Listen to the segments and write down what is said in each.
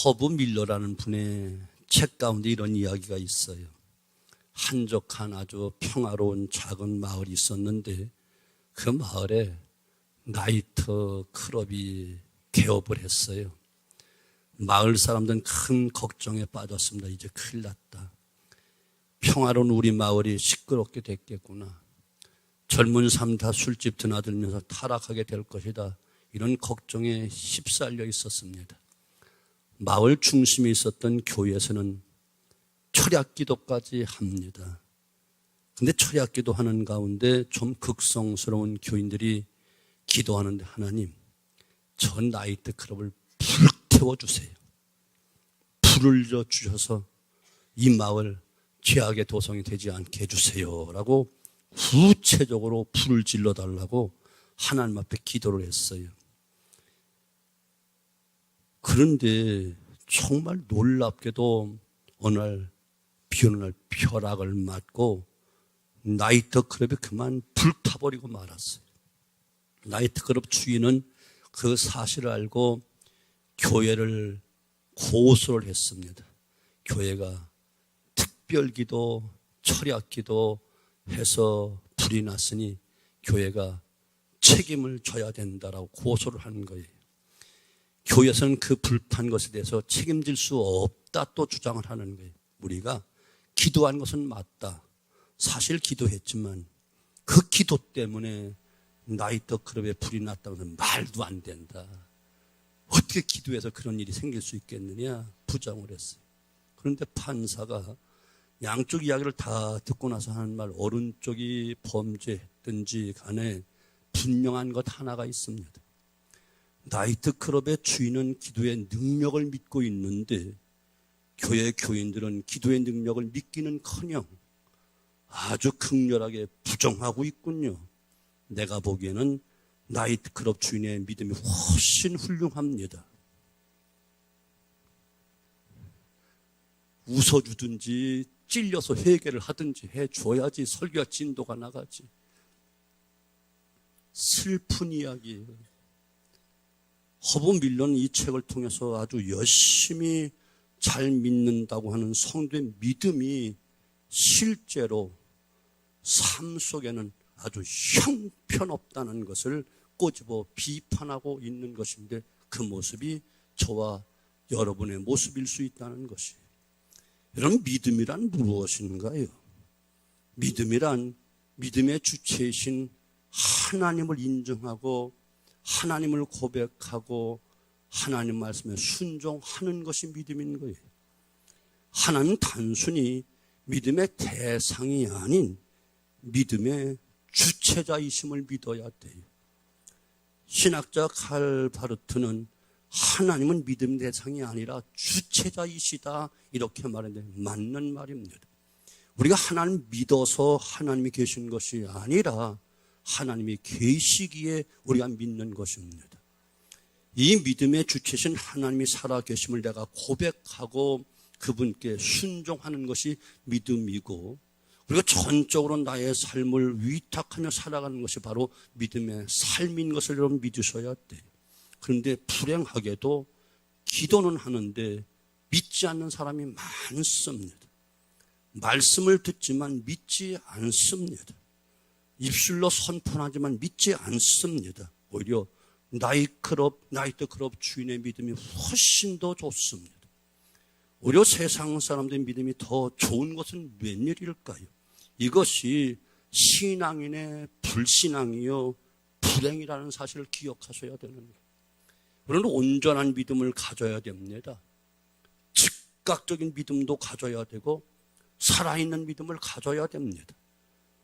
허브 밀러라는 분의 책 가운데 이런 이야기가 있어요. 한적한 아주 평화로운 작은 마을이 있었는데 그 마을에 나이트 클럽이 개업을 했어요. 마을 사람들은 큰 걱정에 빠졌습니다. 이제 큰일 났다. 평화로운 우리 마을이 시끄럽게 됐겠구나. 젊은 사람 다 술집 드나들면서 타락하게 될 것이다. 이런 걱정에 휩쓸려 있었습니다. 마을 중심에 있었던 교회에서는 철야 기도까지 합니다. 근데 철야 기도하는 가운데 좀 극성스러운 교인들이 기도하는데, 하나님, 저 나이트 클럽을 불태워주세요. 불을 주셔서 이 마을 죄악의 도성이 되지 않게 해주세요 라고 구체적으로 불을 질러달라고 하나님 앞에 기도를 했어요. 그런데 정말 놀랍게도 어느 날 비 오는 날 벼락을 맞고 나이트 클럽이 그만 불타버리고 말았어요. 나이트 클럽 주인은 그 사실을 알고 교회를 고소를 했습니다. 교회가 특별기도, 철야기도 해서 불이 났으니 교회가 책임을 져야 된다라고 고소를 하는 거예요. 교회에서는 그 불탄 것에 대해서 책임질 수 없다 또 주장을 하는 거예요. 우리가 기도한 것은 맞다. 사실 기도했지만 그 기도 때문에 나이트 클럽에 불이 났다는 것은 말도 안 된다. 어떻게 기도해서 그런 일이 생길 수 있겠느냐 부정을 했어요. 그런데 판사가 양쪽 이야기를 다 듣고 나서 하는 말, 오른쪽이 범죄했든지 간에 분명한 것 하나가 있습니다. 나이트 클럽의 주인은 기도의 능력을 믿고 있는데 교회 교인들은 기도의 능력을 믿기는커녕 아주 극렬하게 부정하고 있군요. 내가 보기에는 나이트 클럽 주인의 믿음이 훨씬 훌륭합니다. 웃어주든지 찔려서 회개를 하든지 해줘야지 설교와 진도가 나가지. 슬픈 이야기예요. 허브 밀러는 이 책을 통해서 아주 열심히 잘 믿는다고 하는 성도의 믿음이 실제로 삶 속에는 아주 형편없다는 것을 꼬집어 비판하고 있는 것인데, 그 모습이 저와 여러분의 모습일 수 있다는 것이에요. 여러분, 믿음이란 무엇인가요? 믿음이란 믿음의 주체이신 하나님을 인정하고 하나님을 고백하고 하나님 말씀에 순종하는 것이 믿음인 거예요. 하나님은 단순히 믿음의 대상이 아닌 믿음의 주체자이심을 믿어야 돼요. 신학자 칼바르트는 하나님은 믿음 대상이 아니라 주체자이시다 이렇게 말했는데 맞는 말입니다. 우리가 하나님 믿어서 하나님이 계신 것이 아니라 하나님이 계시기에 우리가 믿는 것입니다. 이 믿음의 주체신 하나님이 살아계심을 내가 고백하고 그분께 순종하는 것이 믿음이고, 그리고 전적으로 나의 삶을 위탁하며 살아가는 것이 바로 믿음의 삶인 것을 여러분 믿으셔야 돼요. 그런데 불행하게도 기도는 하는데 믿지 않는 사람이 많습니다. 말씀을 듣지만 믿지 않습니다. 입술로 선포하지만 믿지 않습니다. 오히려 나이트 클럽 주인의 믿음이 훨씬 더 좋습니다. 오히려 세상 사람들의 믿음이 더 좋은 것은 웬일일까요? 이것이 신앙인의 불신앙이요 불행이라는 사실을 기억하셔야 되는 거예요. 우리는 온전한 믿음을 가져야 됩니다. 즉각적인 믿음도 가져야 되고 살아있는 믿음을 가져야 됩니다.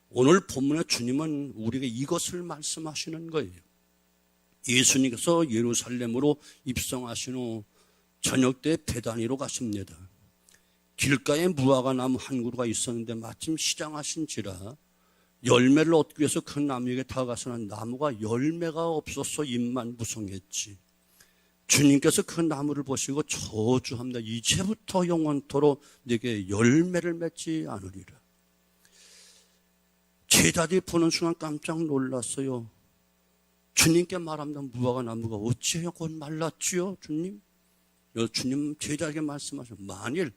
오늘 본문의 주님은 우리에게 이것을 말씀하시는 거예요. 예수님께서 예루살렘으로 입성하신 후 저녁 때 베다니로 가십니다. 길가에 무화과 나무 한 그루가 있었는데 마침 시장하신지라 열매를 얻기 위해서 그 나무에게 다가가서는 나무가 열매가 없어서 잎만 무성했지. 주님께서 그 나무를 보시고 저주합니다. 이제부터 영원토록 네게 열매를 맺지 않으리라. 제자들이 보는 순간 깜짝 놀랐어요. 주님께 말합니다. 무화과 나무가 어찌하여 곧 말랐지요, 주님? 주님 제자에게 말씀하셨어요. 만일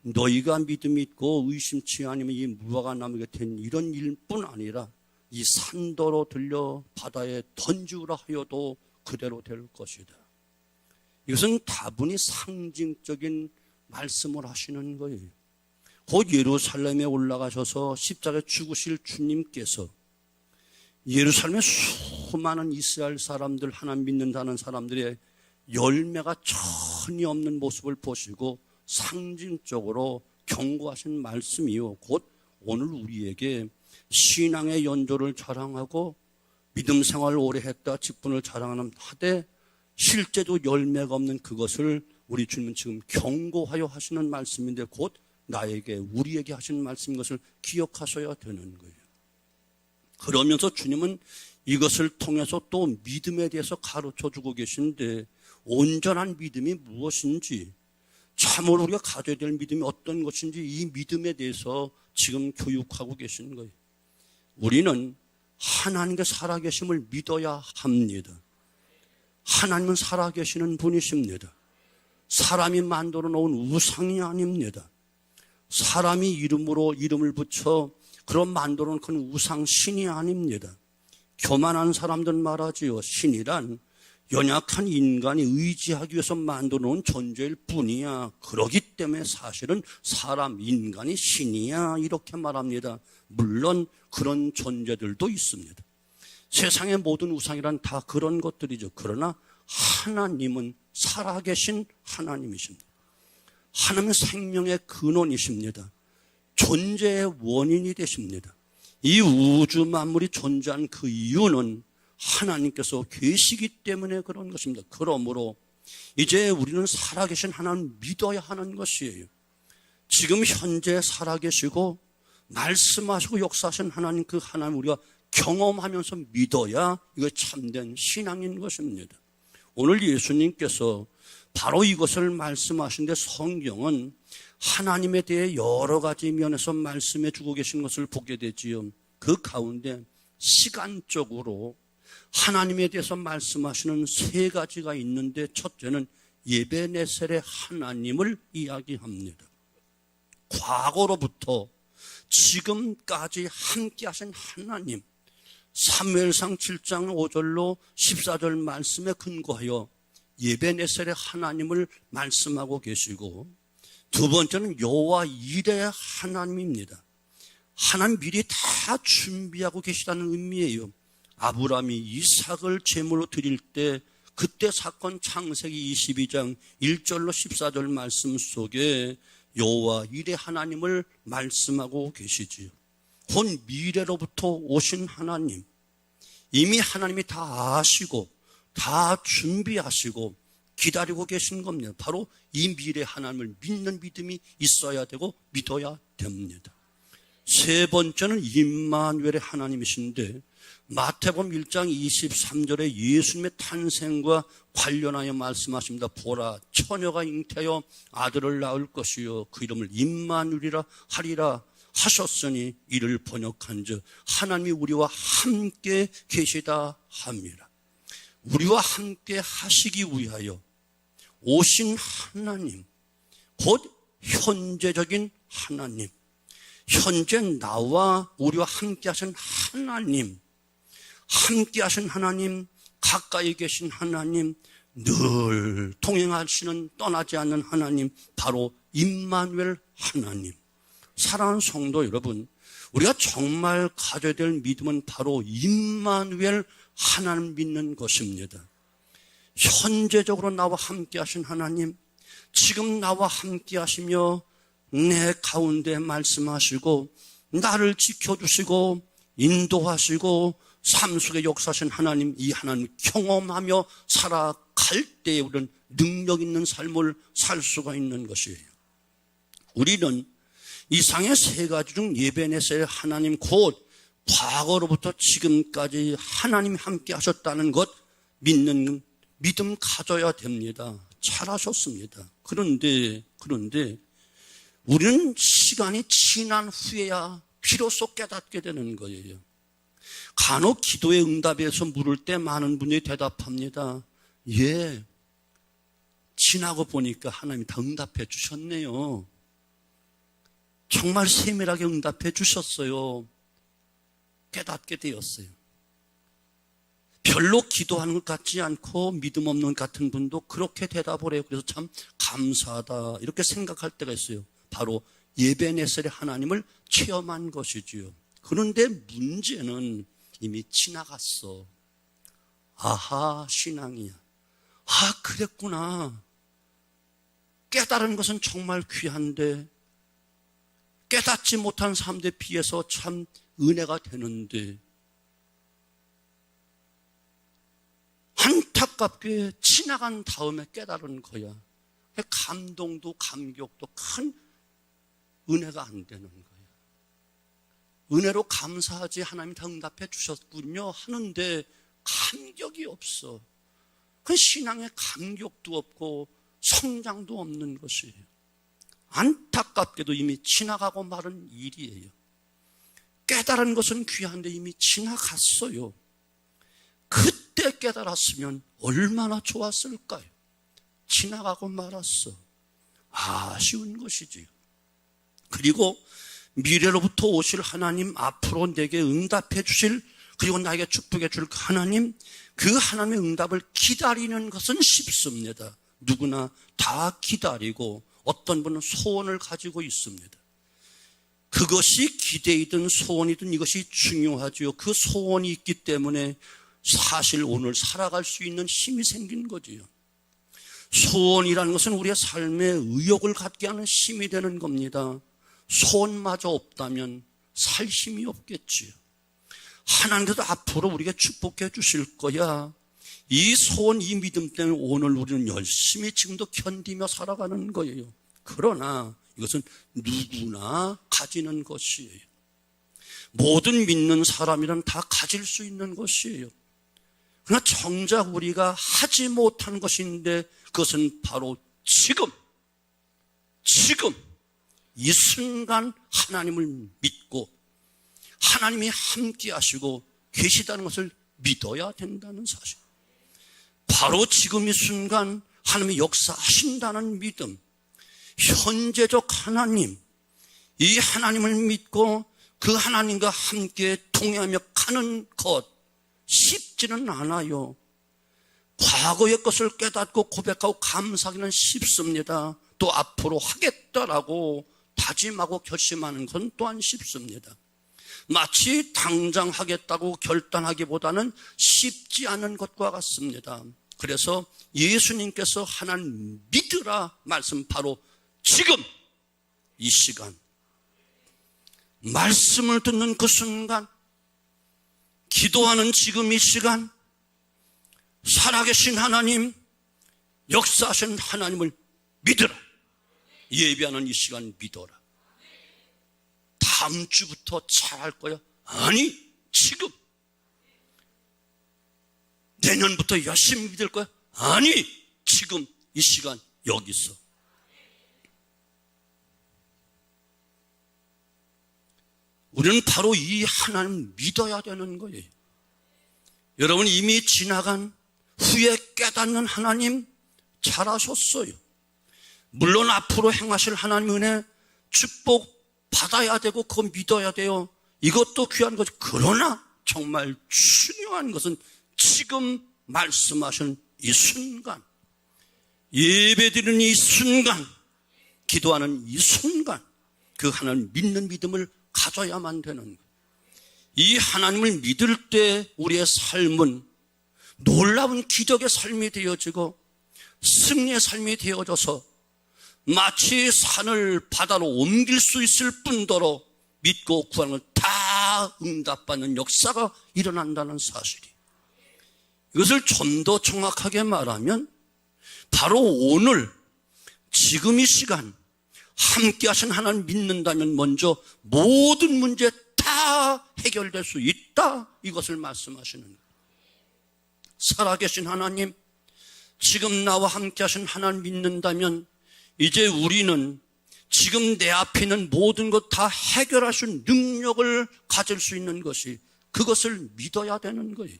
너희가 믿음이 있고 의심치 아니면 이 무화과 나무 곁엔 이런 일뿐 아니라 이 산더러 들려 바다에 던지우라 하여도 그대로 될 것이다. 이것은 다분히 상징적인 말씀을 하시는 거예요. 곧 예루살렘에 올라가셔서 십자가에 죽으실 주님께서 예루살렘의 수많은 이스라엘 사람들, 하나님 믿는다는 사람들의 열매가 전혀 없는 모습을 보시고 상징적으로 경고하신 말씀이요, 곧 오늘 우리에게 신앙의 연조를 자랑하고 믿음 생활을 오래 했다 직분을 자랑하는 하되 실제로 열매가 없는 그것을 우리 주님은 지금 경고하여 하시는 말씀인데, 곧 나에게 우리에게 하시는 말씀인 것을 기억하셔야 되는 거예요. 그러면서 주님은 이것을 통해서 또 믿음에 대해서 가르쳐주고 계신데, 온전한 믿음이 무엇인지, 참으로 우리가 가져야 될 믿음이 어떤 것인지 이 믿음에 대해서 지금 교육하고 계시는 거예요. 우리는 하나님의 살아계심을 믿어야 합니다. 하나님은 살아계시는 분이십니다. 사람이 만들어 놓은 우상이 아닙니다. 사람이 이름으로 이름을 붙여 그런 만들어 놓은 그 우상 신이 아닙니다. 교만한 사람들 말하지요. 신이란 연약한 인간이 의지하기 위해서 만들어 놓은 존재일 뿐이야. 그러기 때문에 사실은 사람, 인간이 신이야. 이렇게 말합니다. 물론 그런 존재들도 있습니다. 세상의 모든 우상이란 다 그런 것들이죠. 그러나 하나님은 살아계신 하나님이십니다. 하나님은 생명의 근원이십니다. 존재의 원인이 되십니다. 이 우주 만물이 존재한 그 이유는 하나님께서 계시기 때문에 그런 것입니다. 그러므로 이제 우리는 살아계신 하나님을 믿어야 하는 것이에요. 지금 현재 살아계시고 말씀하시고 역사하신 하나님, 그 하나님 우리가 경험하면서 믿어야 이거 참된 신앙인 것입니다. 오늘 예수님께서 바로 이것을 말씀하신데, 성경은 하나님에 대해 여러 가지 면에서 말씀해 주고 계신 것을 보게 되지요. 그 가운데 시간적으로 하나님에 대해서 말씀하시는 세 가지가 있는데, 첫째는 에베네셀의 하나님을 이야기합니다. 과거로부터 지금까지 함께 하신 하나님, 사무엘상 7장 5절로 14절 말씀에 근거하여 에베네셀의 하나님을 말씀하고 계시고, 두 번째는 여호와 이레의 하나님입니다. 하나님 미리 다 준비하고 계시다는 의미예요. 아브라함이 이삭을 제물로 드릴 때 그때 사건 창세기 22장 1절로 14절 말씀 속에 여호와 이레 하나님을 말씀하고 계시지요. 곧 미래로부터 오신 하나님, 이미 하나님이 다 아시고 다 준비하시고 기다리고 계신 겁니다. 바로 이 미래 하나님을 믿는 믿음이 있어야 되고 믿어야 됩니다. 세 번째는 임마누엘의 하나님이신데, 마태복음 1장 23절에 예수님의 탄생과 관련하여 말씀하십니다. 보라, 처녀가 잉태하여 아들을 낳을 것이요 그 이름을 임마누엘이라 하리라 하셨으니, 이를 번역한즉 하나님이 우리와 함께 계시다 합니다. 우리와 함께 하시기 위하여 오신 하나님, 곧 현재적인 하나님, 현재 나와 우리와 함께 하신 하나님, 함께 하신 하나님, 가까이 계신 하나님, 늘 동행하시는 떠나지 않는 하나님, 바로 임마누엘 하나님. 사랑하는 성도 여러분, 우리가 정말 가져야 될 믿음은 바로 임마누엘 하나님 믿는 것입니다. 현재적으로 나와 함께 하신 하나님, 지금 나와 함께 하시며 내 가운데 말씀하시고 나를 지켜주시고 인도하시고 삶 속에 역사하신 하나님, 이 하나님 경험하며 살아갈 때에 우리는 능력 있는 삶을 살 수가 있는 것이에요. 우리는 이상의 세 가지 중 에베네셀의 하나님, 곧 과거로부터 지금까지 하나님이 함께 하셨다는 것 믿는 믿음 가져야 됩니다. 잘하셨습니다. 그런데 우리는 시간이 지난 후에야 비로소 깨닫게 되는 거예요. 간혹 기도의 응답에서 물을 때 많은 분이 대답합니다. 예, 지나고 보니까 하나님이 다 응답해 주셨네요. 정말 세밀하게 응답해 주셨어요. 깨닫게 되었어요. 별로 기도하는 것 같지 않고 믿음 없는 것 같은 분도 그렇게 대답을 해요. 그래서 참 감사하다 이렇게 생각할 때가 있어요. 바로 예베네셀의 하나님을 체험한 것이지요. 그런데 문제는 이미 지나갔어. 아하, 신앙이야. 아, 그랬구나. 깨달은 것은 정말 귀한데 깨닫지 못한 사람들에 비해서 참 은혜가 되는데 안타깝게 지나간 다음에 깨달은 거야. 감동도 감격도 큰 은혜가 안 되는 거야. 은혜로 감사하지 하나님이 다 응답해 주셨군요 하는데 감격이 없어. 그 신앙에 감격도 없고 성장도 없는 것이에요. 안타깝게도 이미 지나가고 마른 일이에요. 깨달은 것은 귀한데 이미 지나갔어요. 그때 깨달았으면 얼마나 좋았을까요? 지나가고 말았어. 아쉬운 것이지요. 그리고 미래로부터 오실 하나님, 앞으로 내게 응답해 주실, 그리고 나에게 축복해 줄 하나님, 그 하나님의 응답을 기다리는 것은 쉽습니다. 누구나 다 기다리고 어떤 분은 소원을 가지고 있습니다. 그것이 기대이든 소원이든 이것이 중요하지요. 그 소원이 있기 때문에 사실 오늘 살아갈 수 있는 힘이 생긴 거지요. 소원이라는 것은 우리의 삶에 의욕을 갖게 하는 힘이 되는 겁니다. 소원마저 없다면 살 힘이 없겠지요. 하나님께서 앞으로 우리에게 축복해 주실 거야. 이 소원, 이 믿음 때문에 오늘 우리는 열심히 지금도 견디며 살아가는 거예요. 그러나 이것은 누구나 가지는 것이에요. 모든 믿는 사람이란 다 가질 수 있는 것이에요. 그러나 정작 우리가 하지 못한 것인데 그것은 바로 지금 이 순간 하나님을 믿고 하나님이 함께 하시고 계시다는 것을 믿어야 된다는 사실. 바로 지금 이 순간 하나님이 역사하신다는 믿음, 현재적 하나님, 이 하나님을 믿고 그 하나님과 함께 동행하며 가는 것 쉽지는 않아요. 과거의 것을 깨닫고 고백하고 감사하기는 쉽습니다. 또 앞으로 하겠다라고 다짐하고 결심하는 건 또한 쉽습니다. 마치 당장 하겠다고 결단하기보다는 쉽지 않은 것과 같습니다. 그래서 예수님께서 하나님 믿으라 말씀, 바로 지금 이 시간 말씀을 듣는 그 순간, 기도하는 지금 이 시간, 살아계신 하나님, 역사하신 하나님을 믿으라. 예배하는 이 시간 믿어라. 다음 주부터 잘할 거야? 아니, 지금. 내년부터 열심히 믿을 거야? 아니, 지금 이 시간 여기서. 우리는 바로 이 하나님 믿어야 되는 거예요. 여러분, 이미 지나간 후에 깨닫는 하나님 잘하셨어요. 물론 앞으로 행하실 하나님 은혜, 축복 받아야 되고 그거 믿어야 돼요. 이것도 귀한 거죠. 그러나 정말 중요한 것은 지금 말씀하신 이 순간, 예배드리는 이 순간, 기도하는 이 순간, 그 하나님 믿는 믿음을 가져야만 되는 거예요. 이 하나님을 믿을 때 우리의 삶은 놀라운 기적의 삶이 되어지고 승리의 삶이 되어져서 마치 산을 바다로 옮길 수 있을 뿐더러 믿고 구하는 걸 다 응답받는 역사가 일어난다는 사실이. 이것을 좀 더 정확하게 말하면 바로 오늘 지금 이 시간 함께 하신 하나님 믿는다면 먼저 모든 문제 다 해결될 수 있다, 이것을 말씀하시는 거예요. 살아계신 하나님, 지금 나와 함께 하신 하나님 믿는다면 이제 우리는 지금 내 앞에 있는 모든 것 다 해결하실 능력을 가질 수 있는 것이, 그것을 믿어야 되는 거예요.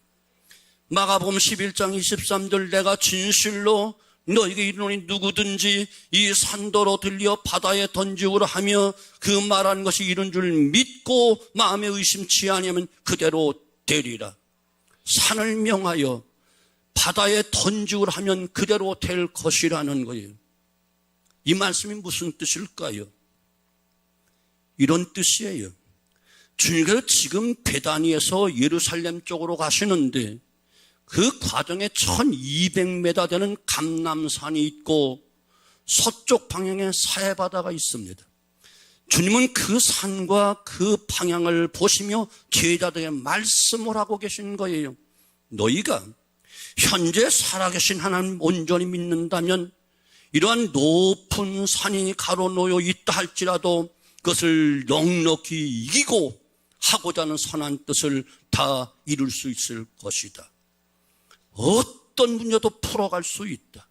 마가복음 11장 23절, 내가 진실로 너에게 이르노니 누구든지 이 산더러 들려 바다에 던지우라 하며 그 말한 것이 이른 줄 믿고 마음에 의심치 아니하면 그대로 되리라. 산을 명하여 바다에 던지우라 하면 그대로 될 것이라는 거예요. 이 말씀이 무슨 뜻일까요? 이런 뜻이에요. 주님께서 지금 베다니에서 예루살렘 쪽으로 가시는데 그 과정에 1200m 되는 감람산이 있고 서쪽 방향에 사해바다가 있습니다. 주님은 그 산과 그 방향을 보시며 제자들에게 말씀을 하고 계신 거예요. 너희가 현재 살아계신 하나님 온전히 믿는다면 이러한 높은 산이 가로놓여 있다 할지라도 그것을 넉넉히 이기고 하고자 하는 선한 뜻을 다 이룰 수 있을 것이다. 어떤 문제도 풀어갈 수 있다.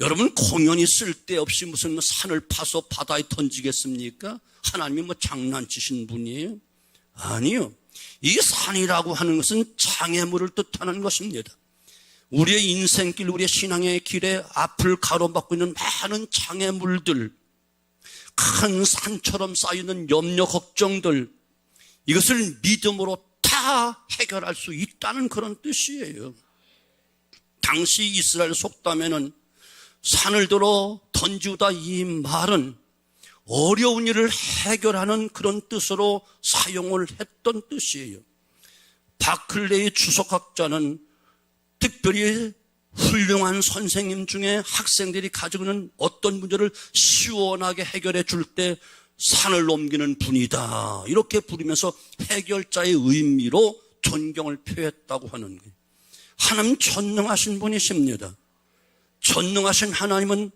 여러분, 공연히 쓸데없이 무슨 산을 파서 바다에 던지겠습니까? 하나님이 장난치신 분이에요? 아니요. 이 산이라고 하는 것은 장애물을 뜻하는 것입니다. 우리의 인생길, 우리의 신앙의 길에 앞을 가로막고 있는 많은 장애물들, 큰 산처럼 쌓이는 염려, 걱정들, 이것을 믿음으로 다 해결할 수 있다는 그런 뜻이에요. 당시 이스라엘 속담에는 산을 들어 던지우다 이 말은 어려운 일을 해결하는 그런 뜻으로 사용을 했던 뜻이에요. 바클레의 주석학자는 특별히 훌륭한 선생님 중에 학생들이 가지고 있는 어떤 문제를 시원하게 해결해 줄 때 산을 옮기는 분이다, 이렇게 부르면서 해결자의 의미로 존경을 표했다고 하는 거예요. 하나님 전능하신 분이십니다. 전능하신 하나님은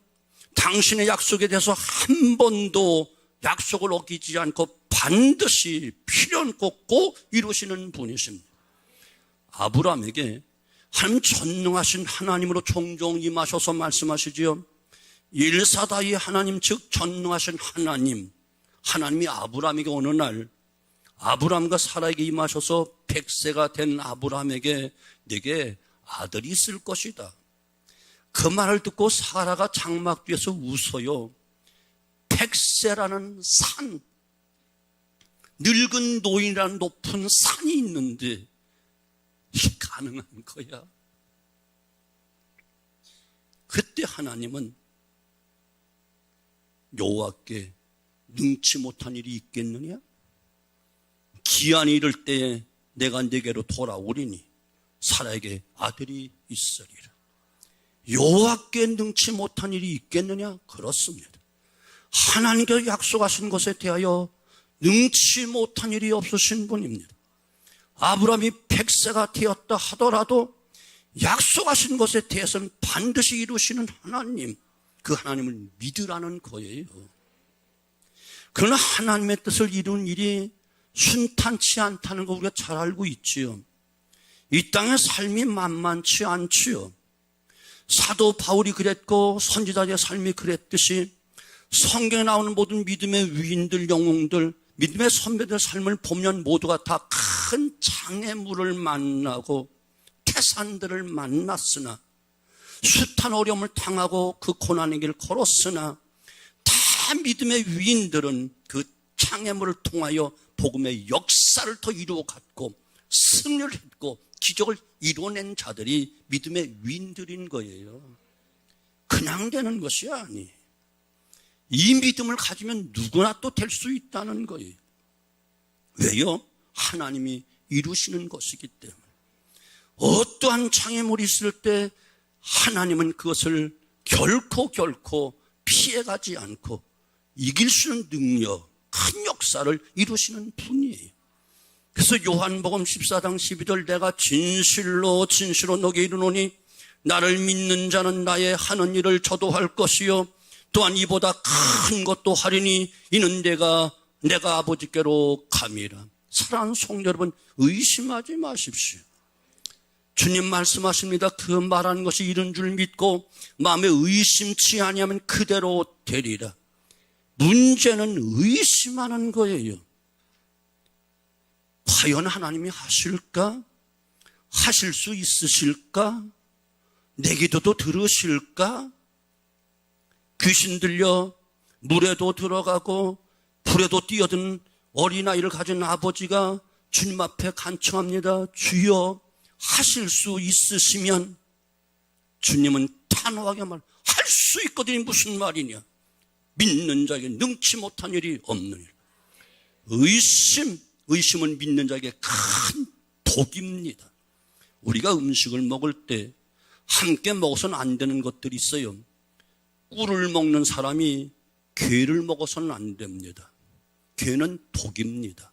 당신의 약속에 대해서 한 번도 약속을 어기지 않고 반드시 필요한 꼭 이루시는 분이십니다. 아브라함에게 하나님 전능하신 하나님으로 종종 임하셔서 말씀하시지요. 일사다이 하나님, 즉 전능하신 하나님이 아브라함에게 어느 날 아브라함과 사라에게 임하셔서 100세가 된 아브라함에게 내게 아들이 있을 것이다. 그 말을 듣고 사라가 장막 뒤에서 웃어요. 100세라는 산, 늙은 노인이라는 높은 산이 있는데 이게 가능한 거야? 그때 하나님은 여호와께 능치 못한 일이 있겠느냐? 기한이 이를 때에 내가 네게로 돌아오리니 사라에게 아들이 있으리라. 여호와께 능치 못한 일이 있겠느냐? 그렇습니다. 하나님께서 약속하신 것에 대하여 능치 못한 일이 없으신 분입니다. 아브라함이 100세가 되었다 하더라도 약속하신 것에 대해서는 반드시 이루시는 하나님, 그 하나님을 믿으라는 거예요. 그러나 하나님의 뜻을 이루는 일이 순탄치 않다는 거 우리가 잘 알고 있지요. 이 땅의 삶이 만만치 않지요. 사도 바울이 그랬고 선지자의 삶이 그랬듯이 성경에 나오는 모든 믿음의 위인들, 영웅들, 믿음의 선배들의 삶을 보면 모두가 다 큰 장애물을 만나고 태산들을 만났으나, 숱한 어려움을 당하고 그 고난의 길을 걸었으나, 다 믿음의 위인들은 그 장애물을 통하여 복음의 역사를 더 이루어갔고 승리를 했고 기적을 이뤄낸 자들이 믿음의 위인들인 거예요. 그냥 되는 것이 아니에요. 이 믿음을 가지면 누구나 또 될 수 있다는 거예요. 왜요? 하나님이 이루시는 것이기 때문에. 어떠한 장애물이 있을 때 하나님은 그것을 결코 피해가지 않고 이길 수 있는 능력, 큰 역사를 이루시는 분이에요. 그래서 요한복음 14장 12절, 내가 진실로 너게 이르노니 나를 믿는 자는 나의 하는 일을 저도 할 것이요 또한 이보다 큰 것도 하리니 이는 내가 아버지께로 감이라. 사랑하는 성도 여러분, 의심하지 마십시오. 주님 말씀하십니다. 그 말하는 것이 이른 줄 믿고 마음에 의심치 아니하면 그대로 되리라. 문제는 의심하는 거예요. 과연 하나님이 하실까? 하실 수 있으실까? 내 기도도 들으실까? 귀신 들려 물에도 들어가고 불에도 뛰어든 어린아이를 가진 아버지가 주님 앞에 간청합니다. 주여, 하실 수 있으시면. 주님은 단호하게 할 수 있거든요. 무슨 말이냐? 믿는 자에게 능치 못한 일이 없는 일. 의심은 믿는 자에게 큰 독입니다. 우리가 음식을 먹을 때 함께 먹어서는 안 되는 것들이 있어요. 꿀을 먹는 사람이 괴를 먹어서는 안 됩니다. 괴는 독입니다.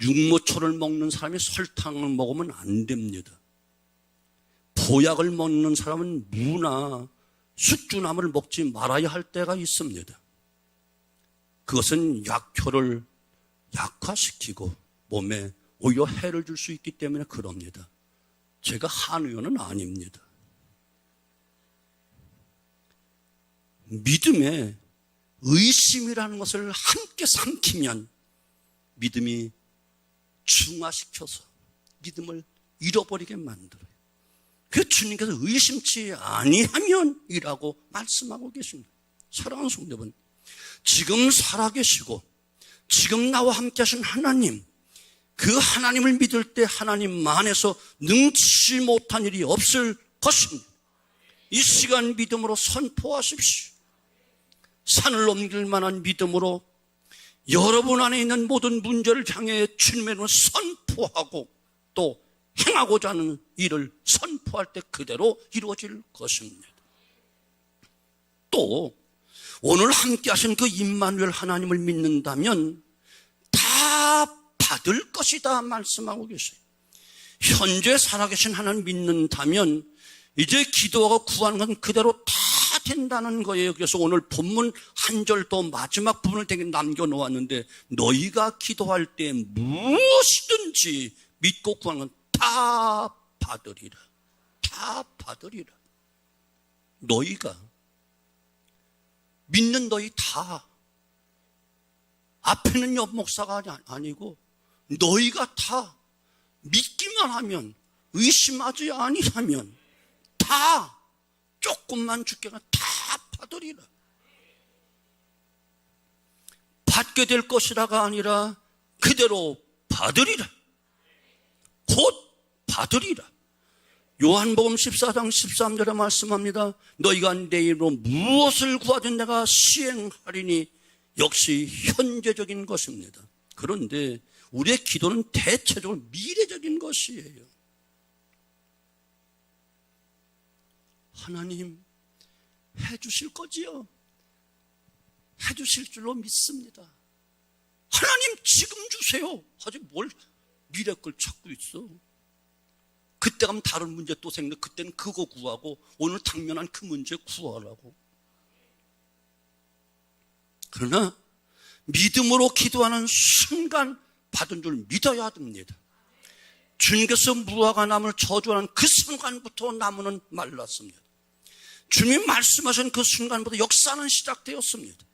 육모초를 먹는 사람이 설탕을 먹으면 안 됩니다. 보약을 먹는 사람은 무나 숙주나물을 먹지 말아야 할 때가 있습니다. 그것은 약효를 약화시키고 몸에 오히려 해를 줄 수 있기 때문에 그럽니다. 제가 한의원은 아닙니다. 믿음에 의심이라는 것을 함께 삼키면 믿음이 중화시켜서 믿음을 잃어버리게 만들어요. 그 주님께서 의심치 아니하면이라고 말씀하고 계십니다. 사랑하는 성도 여러분, 지금 살아계시고 지금 나와 함께 하신 하나님, 그 하나님을 믿을 때 하나님 안에서 능치 못한 일이 없을 것입니다. 이 시간 믿음으로 선포하십시오. 산을 넘길 만한 믿음으로 여러분 안에 있는 모든 문제를 향해 주님의 이름으로 선포하고 또 행하고자 하는 일을 선포할 때 그대로 이루어질 것입니다. 또 오늘 함께 하신 그 임마누엘 하나님을 믿는다면 다 받을 것이다 말씀하고 계세요. 현재 살아계신 하나님 믿는다면 이제 기도하고 구하는 건 그대로 다 된다는 거예요. 그래서 오늘 본문 한 절도 마지막 부분을 되게 남겨놓았는데 너희가 기도할 때 무엇이든지 믿고 구하는 건 다 받으리라. 다 받으리라. 너희가 믿는 너희 다 앞에는 옆목사가 아니고 너희가 다 믿기만 하면 의심하지 아니하면 다 조금만 줄게가 다 받으리라. 받게 될 것이라가 아니라 그대로 받으리라. 곧 받으리라. 요한복음 14장 13절에 말씀합니다. 너희가 내 이름으로 무엇을 구하든 내가 시행하리니 역시 현재적인 것입니다. 그런데 우리의 기도는 대체적으로 미래적인 것이에요. 하나님 해주실 거지요? 해주실 줄로 믿습니다. 하나님 지금 주세요. 하지 뭘 미래 걸 찾고 있어. 그때 가면 다른 문제 또 생겨. 그때는 그거 구하고 오늘 당면한 그 문제 구하라고. 그러나 믿음으로 기도하는 순간 받은 줄 믿어야 됩니다. 주님께서 무화과 나무를 저주하는 그 순간부터 나무는 말랐습니다. 주님이 말씀하신 그 순간부터 역사는 시작되었습니다.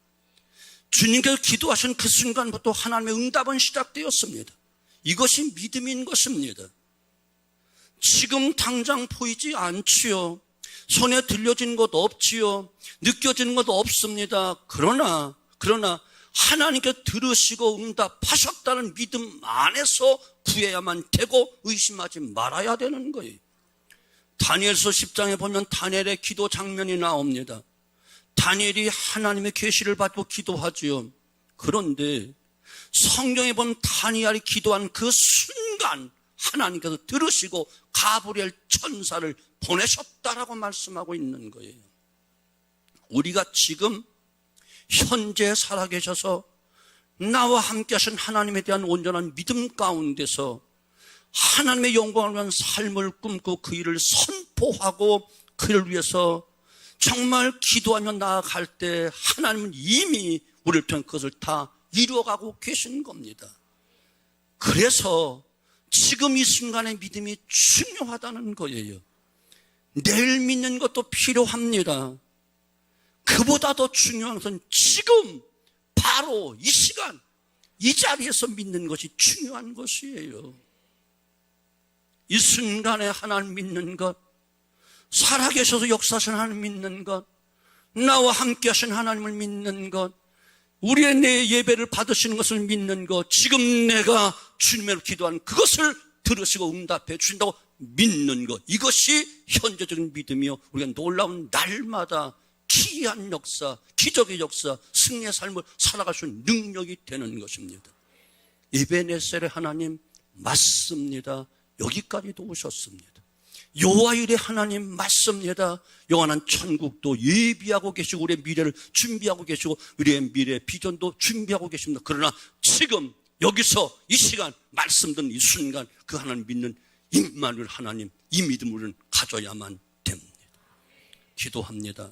주님께서 기도하신 그 순간부터 하나님의 응답은 시작되었습니다. 이것이 믿음인 것입니다. 지금 당장 보이지 않지요. 손에 들려진 것 없지요. 느껴지는 것 없습니다. 그러나 하나님께 들으시고 응답하셨다는 믿음 안에서 구해야만 되고 의심하지 말아야 되는 거예요. 다니엘서 10장에 보면 다니엘의 기도 장면이 나옵니다. 다니엘이 하나님의 계시를 받고 기도하지요. 그런데 성경에 보면 다니엘이 기도한 그 순간 하나님께서 들으시고 가브리엘 천사를 보내셨다라고 말씀하고 있는 거예요. 우리가 지금 현재 살아계셔서 나와 함께 하신 하나님에 대한 온전한 믿음 가운데서 하나님의 영광을 위한 삶을 꿈꾸고 그 일을 선포하고 그 일을 위해서 정말 기도하며 나아갈 때 하나님은 이미 우리를 통해 그것을 다 이루어가고 계신 겁니다. 그래서 지금 이 순간의 믿음이 중요하다는 거예요. 내일 믿는 것도 필요합니다. 그보다 더 중요한 것은 지금 바로 이 시간 이 자리에서 믿는 것이 중요한 것이에요. 이 순간에 하나님 믿는 것, 살아계셔서 역사하신 하나님 믿는 것, 나와 함께 하신 하나님을 믿는 것, 우리의 내 예배를 받으시는 것을 믿는 것, 지금 내가 주님으로 기도하는 그것을 들으시고 응답해 주신다고 믿는 것, 이것이 현재적인 믿음이요, 우리가 놀라운 날마다 기이한 역사, 기적의 역사, 승리의 삶을 살아갈 수 있는 능력이 되는 것입니다. 에베네셀의 하나님 맞습니다. 여기까지도 오셨습니다. 여호와일의 하나님 맞습니다. 영원한 천국도 예비하고 계시고 우리의 미래를 준비하고 계시고 우리의 미래 비전도 준비하고 계십니다. 그러나 지금 여기서 이 시간 말씀 듣는 이 순간 그 하나님 믿는 임마누엘 하나님, 이 믿음을 가져야만 됩니다. 기도합니다.